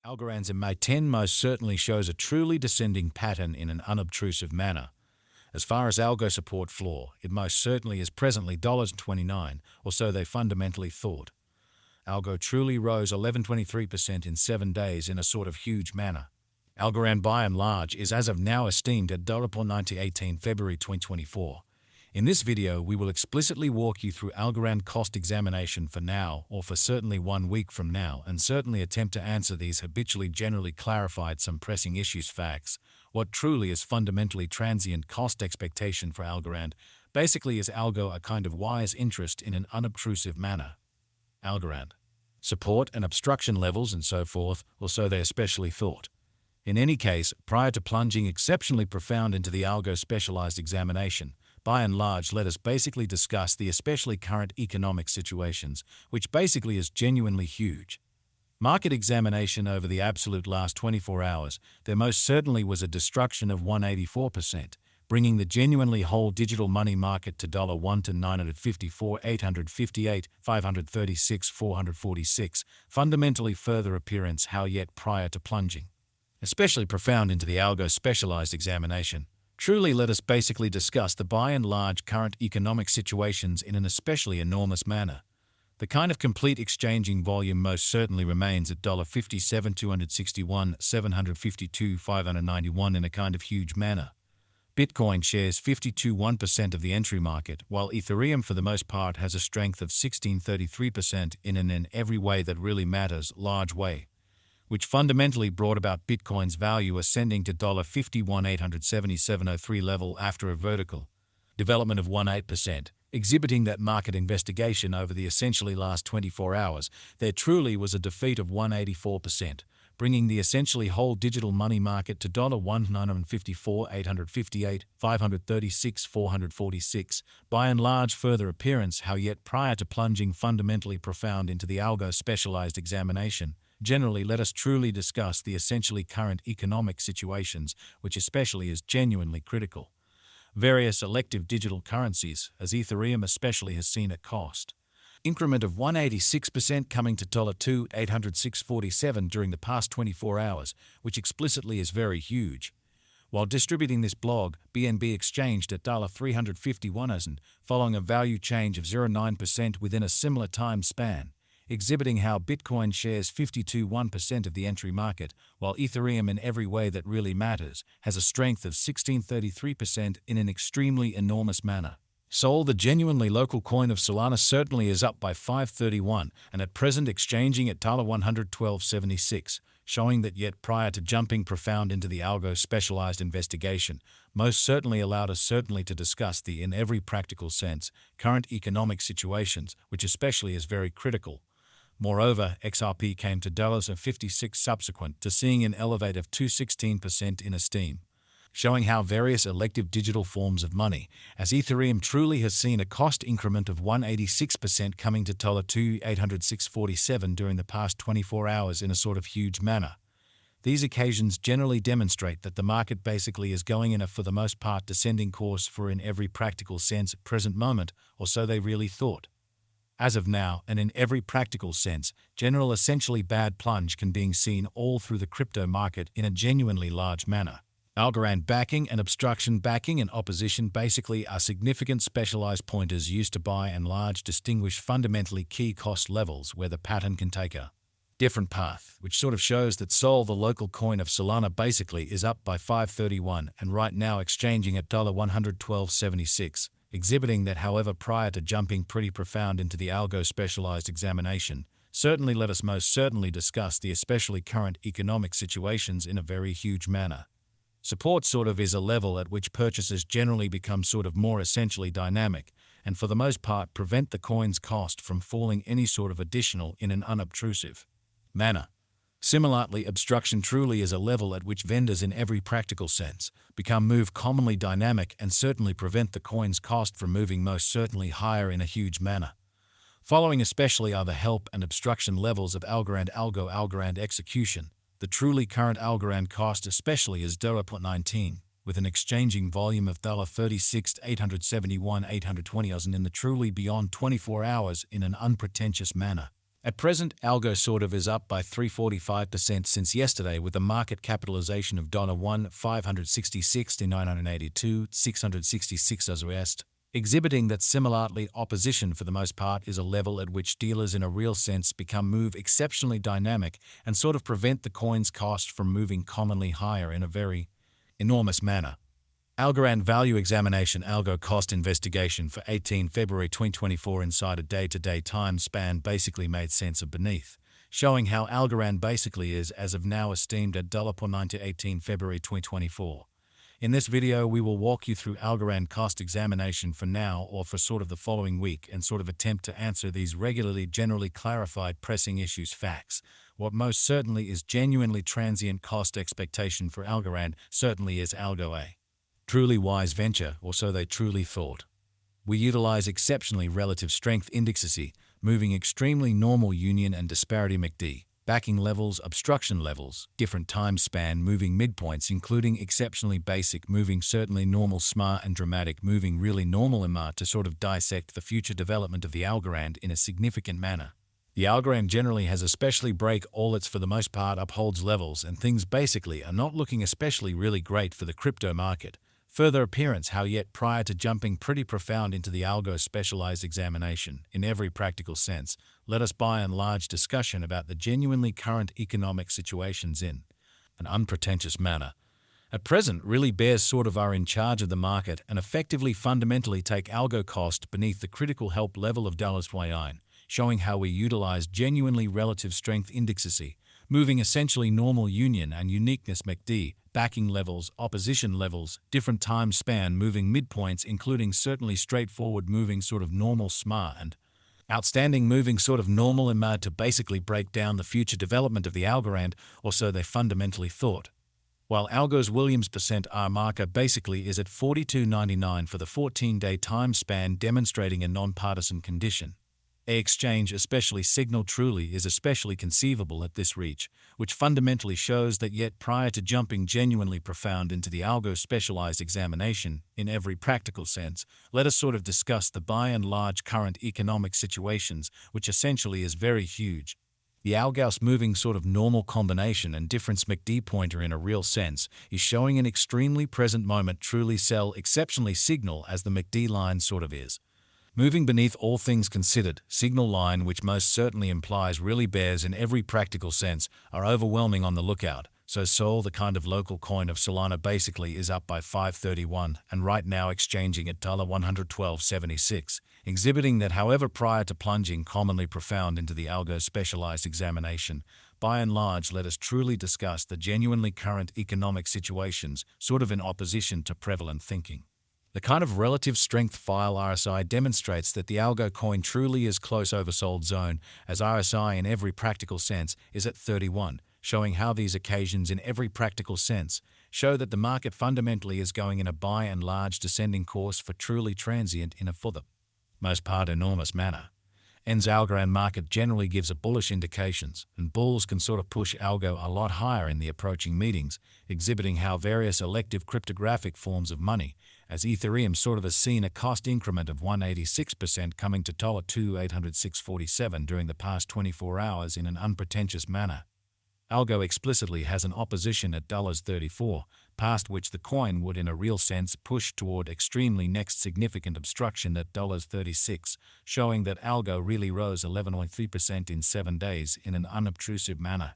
Algorand's in May 10 most certainly shows a truly descending pattern in an unobtrusive manner. As far as algo support floor, it most certainly is presently $29, or so they fundamentally thought. Algo truly rose 11.23% in 7 days in a sort of huge manner. Algorand by and large is as of now esteemed at $0.9018 February 2024. In this video, we will explicitly walk you through Algorand cost examination for now or for certainly 1 week from now, and certainly attempt to answer these habitually generally clarified some pressing issues facts. What truly is fundamentally transient cost expectation for Algorand? Basically, is Algo a kind of wise interest in an unobtrusive manner? Algorand. Support and obstruction levels and so forth, or so they especially thought. In any case, prior to plunging exceptionally profound into the Algo specialized examination, by and large, let us basically discuss the especially current economic situations, which basically is genuinely huge. Market examination over the absolute last 24 hours, there most certainly was a destruction of 184%, bringing the genuinely whole digital money market to $1 to 954, 858, 536, 446, fundamentally further appearance how yet prior to plunging. Especially profound into the Algo specialized examination. Truly, let us basically discuss the by and large current economic situations in an especially enormous manner. The kind of complete exchanging volume most certainly remains at $57, 261, 752, 591 in a kind of huge manner. Bitcoin shares 52.1% of the entry market, while Ethereum for the most part has a strength of 16.33% in an in every way that really matters large way, which fundamentally brought about Bitcoin's value ascending to $51,877.03 level after a vertical development of 18%, exhibiting that market investigation over the essentially last 24 hours. There truly was a defeat of 184%, bringing the essentially whole digital money market to $1,954, 858, 536, 446, by and large further appearance how yet prior to plunging fundamentally profound into the Algo specialized examination. Generally, let us truly discuss the essentially current economic situations, which especially is genuinely critical. Various elective digital currencies, as Ethereum especially has seen a cost increment of 186% coming to $2,806.47 during the past 24 hours, which explicitly is very huge. While distributing this blog, BNB exchanged at $351 following a value change of 0.9% within a similar time span, exhibiting how Bitcoin shares 52.1% of the entry market, while Ethereum in every way that really matters has a strength of 16.33% in an extremely enormous manner. Sol, the genuinely local coin of Solana, certainly is up by 5.31 and at present exchanging at $112.76, showing that yet prior to jumping profound into the Algo specialized investigation, most certainly allowed us certainly to discuss the in every practical sense current economic situations, which especially is very critical. Moreover, XRP came to $56 subsequent to seeing an elevate of 216% in esteem, showing how various elective digital forms of money, as Ethereum truly has seen a cost increment of 186% coming to $2,806.47 during the past 24 hours in a sort of huge manner. These occasions generally demonstrate that the market basically is going in a for the most part descending course for in every practical sense present moment, or so they really thought. As of now, and in every practical sense, general essentially bad plunge can be seen all through the crypto market in a genuinely large manner. Algorand backing and obstruction backing and opposition basically are significant specialized pointers used to by and large distinguish fundamentally key cost levels where the pattern can take a different path, which sort of shows that Sol, the local coin of Solana, basically is up by 5.31 and right now exchanging at $112.76. Exhibiting that however prior to jumping pretty profound into the Algo specialized examination, certainly let us most certainly discuss the especially current economic situations in a very huge manner. Support sort of is a level at which purchases generally become sort of more essentially dynamic, and for the most part prevent the coin's cost from falling any sort of additional in an unobtrusive manner. Similarly, obstruction truly is a level at which vendors in every practical sense become move commonly dynamic and certainly prevent the coin's cost from moving most certainly higher in a huge manner. Following especially are the help and obstruction levels of Algorand Algorand execution. The truly current Algorand cost especially is $0.19, with an exchanging volume of $36, 871, 820 in the truly beyond 24 hours in an unpretentious manner. At present, Algo sort of is up by 345% since yesterday with a market capitalization of $1,566 to 982, 666 as rest, exhibiting that similarly opposition for the most part is a level at which dealers in a real sense become move exceptionally dynamic and sort of prevent the coin's cost from moving commonly higher in a very enormous manner. Algorand Value Examination Algo Cost Investigation for 18 February 2024 inside a day-to-day time span basically made sense of beneath, showing how Algorand basically is as of now esteemed at $0.9 to 18 February 2024. In this video, we will walk you through Algorand cost examination for now or for sort of the following week and sort of attempt to answer these regularly generally clarified pressing issues facts. What most certainly is genuinely transient cost expectation for Algorand certainly is Algo a truly wise venture, or so they truly thought. We utilize exceptionally relative strength indexes, moving extremely normal union and disparity MACD, backing levels, obstruction levels, different time span moving midpoints including exceptionally basic moving certainly normal SMA and dramatic moving really normal MA to sort of dissect the future development of the Algorand in a significant manner. The Algorand generally has especially break all its for the most part upholds levels and things basically are not looking especially really great for the crypto market. Further appearance how yet prior to jumping pretty profound into the Algo specialized examination, in every practical sense, let us by and large discussion about the genuinely current economic situations in an unpretentious manner. At present, really bears sort of are in charge of the market and effectively fundamentally take Algo cost beneath the critical help level of $1, showing how we utilize genuinely relative strength indexes, moving essentially normal union and uniqueness MACD, backing levels, opposition levels, different time span moving midpoints including certainly straightforward moving sort of normal SMA and outstanding moving sort of normal MA to basically break down the future development of the Algorand, or so they fundamentally thought. While Algo's Williams % R marker basically is at 42.99 for the 14-day time span demonstrating a nonpartisan condition. A exchange, especially Signal truly is especially conceivable at this reach, which fundamentally shows that yet prior to jumping genuinely profound into the Algo specialized examination, in every practical sense, let us sort of discuss the by and large current economic situations, which essentially is very huge. The Algo's moving sort of normal combination and difference MACD pointer in a real sense is showing an extremely present moment truly sell exceptionally Signal as the MACD line sort of is. Moving beneath all things considered, Signal line which most certainly implies really bears in every practical sense are overwhelming on the lookout, so Sol the kind of local coin of Solana basically is up by 531 and right now exchanging at $112.76, exhibiting that however prior to plunging commonly profound into the Algo specialized examination, by and large let us truly discuss the genuinely current economic situations sort of in opposition to prevalent thinking. The kind of relative strength file RSI demonstrates that the Algo coin truly is close oversold zone, as RSI in every practical sense is at 31, showing how these occasions in every practical sense show that the market fundamentally is going in a by and large descending course for truly transient in a for the most part enormous manner. EN's Algorand market generally gives a bullish indications, and bulls can sort of push Algo a lot higher in the approaching meetings, exhibiting how various elective cryptographic forms of money, as Ethereum sort of has seen a cost increment of 186% coming to $2,806.47 during the past 24 hours in an unpretentious manner. Algo explicitly has an opposition at $34, past which the coin would in a real sense push toward extremely next significant obstruction at $36, showing that Algo really rose 11.3% in 7 days in an unobtrusive manner.